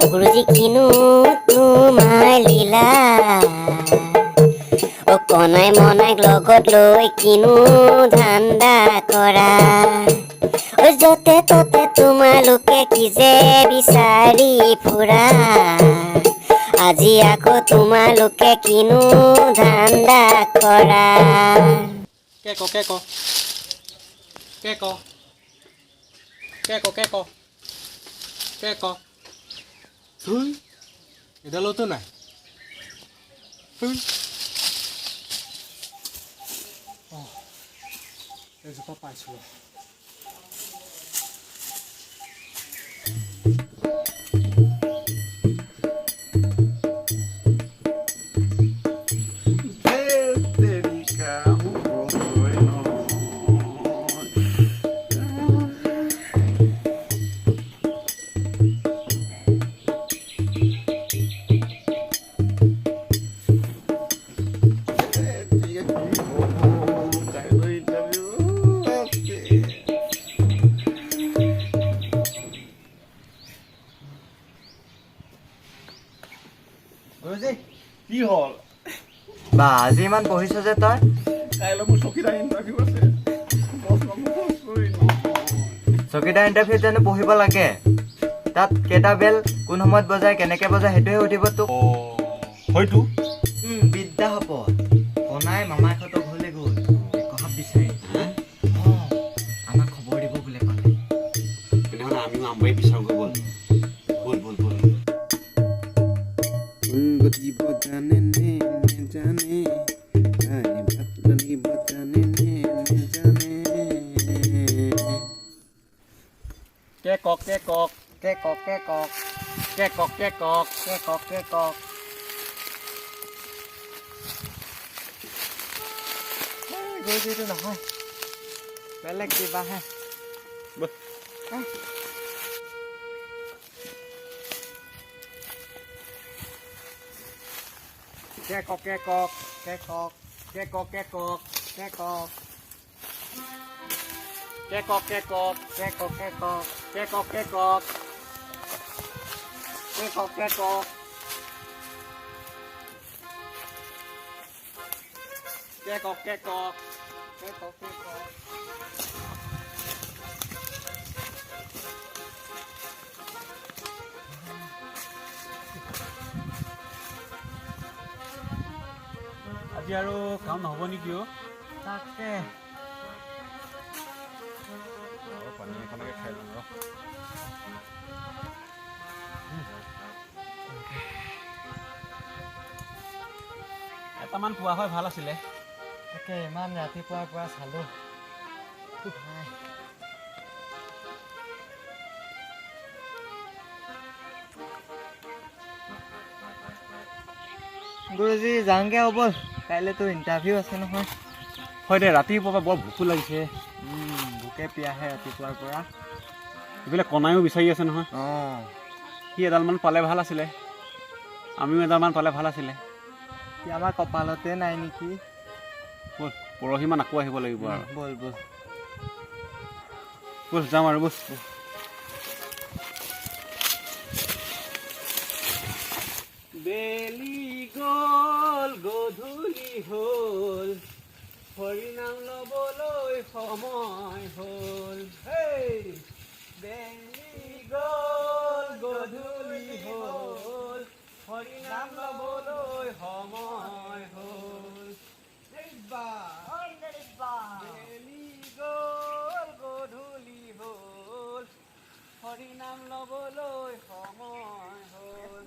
গুৰুজী কিনো তোমাৰ লীলা কনাই মনাইক লগত লৈ কিনো ধান্দা কৰা যতে ততে তোমালোকে কি যে বিচাৰি ফুৰা আজি আকৌ তোমালোকে কিনো ধান্দা কৰা কে ক কে ক কে ক কে ক কে ক কে ক তুই এডালতো নাই তুই এজোপা পাইছোঁ কি হল বা আজি ইমান পঢ়িছ যে তই কাইলৈ মোৰ চকীদাৰ ইণ্টাৰভিউ আছে চকীদাৰ ইণ্টাৰভিউত জানো পঢ়িব লাগে তাত কেইটা বেল কোন সময়ত বজায় কেনেকে বজায় সেইটোহে সুধিব তোক হয়তো বিদ্যা হ'ব কনাই মামাইহঁতৰ ঘৰলৈ গ'ল কহাব বিচাৰি আমাক খবৰ দিব বোলে ক'লে তেনেহ'লে আমিও আমবাৰী বিচাৰোঁগৈ বল বল বল বল গতিব জানে নে নেজানে তাই ভাত ৰান্ধিব জানে নে নেজানে কে কক কে কক কে কক কে কক কে কক কে কক কে কক কে কক গুৰুজীটো নহয় বেলেগ কিবাহে কে কক কে কক কে কক কে কক কে কক কে কক কে কক কে কক কে কক কে কক কে কক কে কক কে কক কে কক কে কক কে কক কে কক কে কক আজি আৰু কাম নহ'ব নেকি অ' তাকে পানী এখনকে খাই লওঁ ৰ এটামান পোৱা হয় ভাল আছিলে তাকে ইমান ৰাতিপুৱাৰ পৰা চালোঁ গুৰুজী যাওঁগে হ'ব কাইলৈতো ইণ্টাৰভিউ আছে নহয় হয় দে ৰাতিপুৱাৰ পৰা বৰ ভোকো লাগিছে ভোকে পিয়াহে ৰাতিপুৱাৰ পৰা এইবিলাক কণায়ো বিচাৰি আছে নহয় অঁ সি এডালমান পালে ভাল আছিলে আমিও এডালমান পালে ভাল আছিলে সি আমাৰ কপালতে নাই নেকি ব'ল পৰহিমান আকৌ আহিব লাগিব আৰু ব'ল ব'ল ব'ল যাম আৰু ব'ল বেলি গ'ল গধূলি হ'ল হৰিনাম ল'বলৈ সময় হ'ল বেলি গ'ল গধূলি হ'ল হৰিনাম ল'বলৈ সময় হ'ল বেলি গ'ল গধূলি হ'ল হৰিনাম ল'বলৈ সময় হ'ল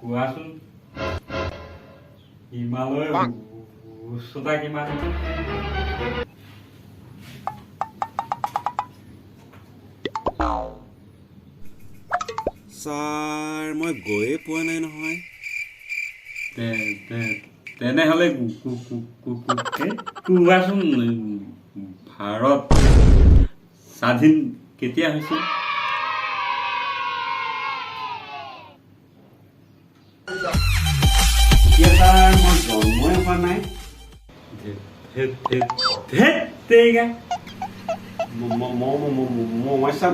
কোৱাচোন হিমালয় উচ্চতা কিমান? ছাৰ মই গৈয়ে পোৱা নাই নহয়। তেনেহ'লে কোৱাচোন ভাৰত স্বাধীন কেতিয়া হৈছিল? এতিয়া ছাৰ মই জন্মই হোৱা নাই। মই ছাৰ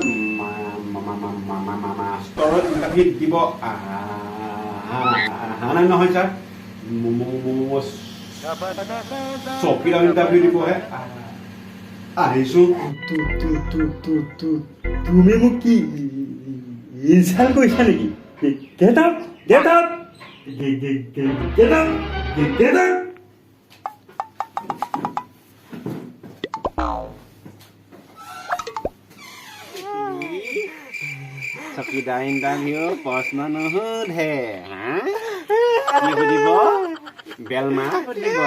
মাষ্টৰৰ ইণ্টাৰভিউ দিব নাই নহয় ছাৰ। চকীদাৰ ইণ্টাৰভিউ দিবহে আহিছোঁ। তুমি মোক কি ইনচাল্ট কৰিছা নেকি? Get out! Get out! Get out! Get out! চকীদাৰ ইণ্টাৰভিউ প্ৰশ্ন নুসুধে হা? কি সুধিব? বেলমা সুধিব।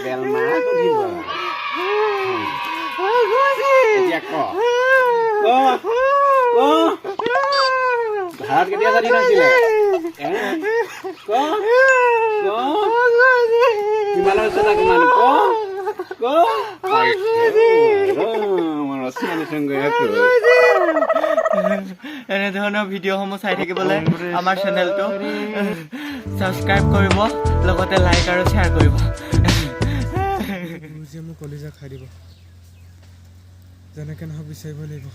বেলমা সুধিব। এতিয়া ক ভাৰত কেতিয়া স্বাধীন হৈছিলে? হিমালয় উচ্চতা কিমান? এনেধৰণৰ ভিডিঅ'সমূহ চাই থাকিবলৈ আমাৰ চেনেলটো ছাবস্ক্ৰাইব কৰিব, লগতে লাইক আৰু শ্বেয়াৰ কৰিব। মোক কলিজা খাই দিব, যেনেকৈ নহওক বিচাৰিব লাগিব।